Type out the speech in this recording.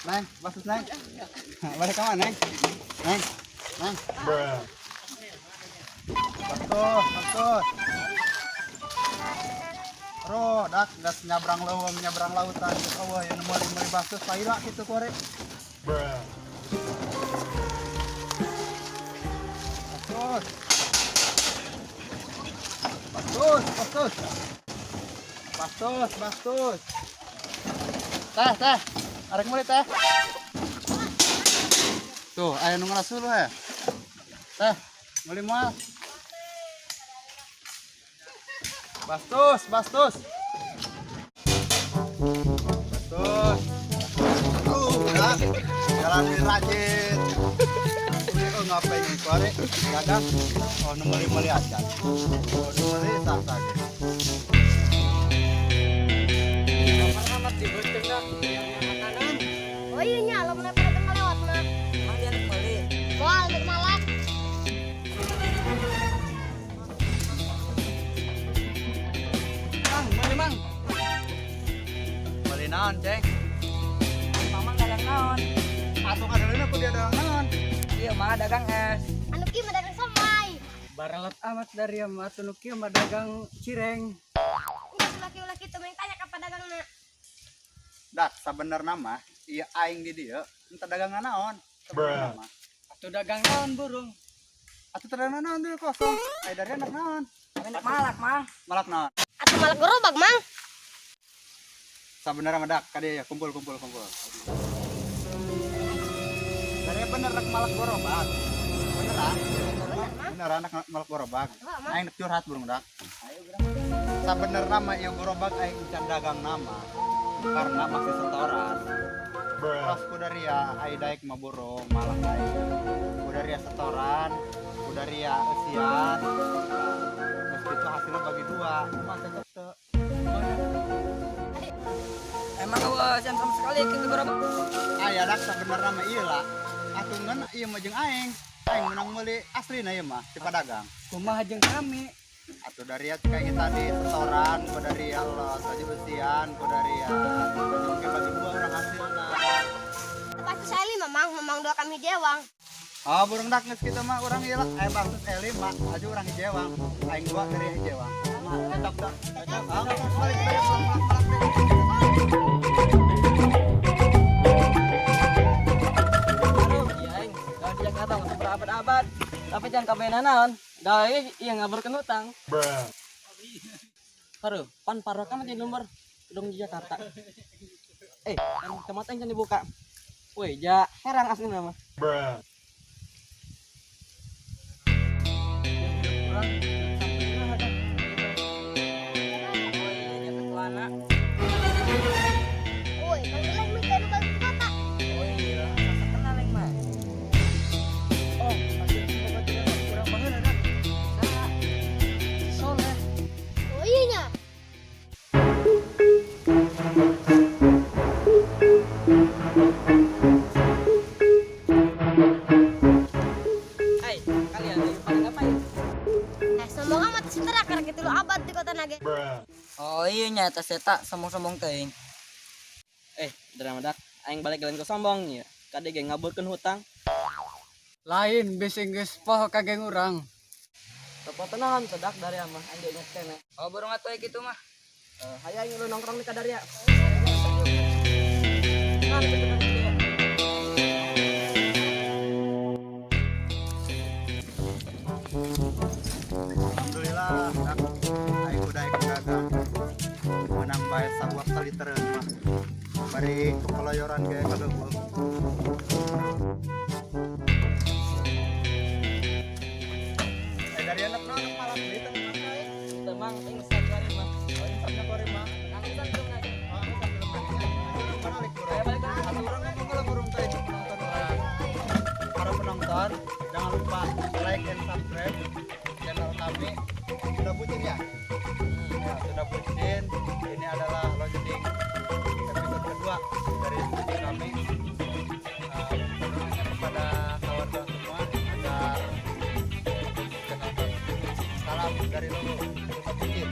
Neng, basus neng. Balik ke mana neng? Neng, neng. Bagus. Ro, dak nyabrang lautan. Oh, yang mari basus paila kitu kore. Bagus. Teh. Arek mulai teh. Tuh, ayo nu ngeras dulu ya. Teh, mulai moal. Bastos. Udah. Jalan rajin. Oh, ngapain ini kore? Dagang. Oh, nu meuli aja. Oh, nu meuli sah-sah. Oh iya nya, lo mana pada tengah lewat mah. Mang dia nek meuli. Wah, untuk malak. Mang. Meuli naon, Ceng? Mamang dagang naon? Atuh kadalina ku dia dagang naon? Ieu mah dagang es. Anu kieu mah dagang somai. Baralat amat dari mah atuh nu kieu mah dagang cireng. Enggak laki-laki teu meng tanya ka padagangna. Dak sabenerna mah ieu aing di dieu teu dagang naon. Sabenerna mah. Atuh dagang naon burung? Atuh teu dagang naon deui kosong. Aya dari anak naon? Enak malak, Mang. Malak naon? Atuh malak gerobak, Mang. Sabenerna mah dak kade ya kumpul. Dari bener rek malak gorobak. Beneran? Beneran anak malak gorobak. Aing rek curhat burung dak. Sabenerna mah ieu gorobak aing can dagang nama. Karena masih setoran. Pas kudaria ai daek mah burung malah aing. Kudaria setoran, kudaria eusian. Geus kitu hasilna bagi dua. Mah cocok teu. Emang awas yang sama sekali kitu berapa? Aya dak sabenerna mah ieu lah. Atungan ieu mah jeung aing. Aing menang meuli aslina ieu mah ti padagang. Kumaha jeung kami? Atuh dari kayak tadi setoran, kudaria los aja eusian, kudaria. Oke bagi dua orang hasilna. Pasti saya lima, Mang dua kami jewang. Oh, burung dak geus kitu mah urang ieu lah. Bagus L5 aja urang hijewang. Aing dua dari hijewang. Tetap dak. Balik dari Aduh, iya aing. Dah dia kata untuk berabad-abad. Tapi jangan kabenan naon. Da ieu ngaburkeun hutang. Haru, pan parokan di nomor gedung di Jakarta. Kan kemarin can dibuka. Woi, ja herang asli nama. Woi, kalau minta nu bagi kota. Oh iya nya. Hai, kalian lagi pada ngapain? Sombong amat si terak karek kitu abad di kota nage. Oh iya nya tas eta sombong-sombong teuing. Drama dak aing balik jalan ke sombong ya. Kade ge ngaburkeun hutang. Lain bising geus poho kageng urang. Tepat naon sedak dari amah aing inget keneh. Oh burung atuh kitu mah. Hayang lu nongkrong di Kadaria. Kan bener ya. Alhamdulillah dak. Aing udah dagang. Menang bae sabuak kali teureun mah. Bari keloyoran ge kageubeuh. Dari anak naon malah beli teh Temang ing sakari mah. Oh, insapna kore mah. Angkutan dong aja. Oh, balik burung teh nonton orang. Para penonton, jangan lupa like and subscribe channel kami. Sudah bucin ya? Ya, sudah bucin. Ini adalah launching episode kedua dari studi kami. Kepada kawan-kawan semua agar bisa nonton. Salam dari Lulu, sudah bucin.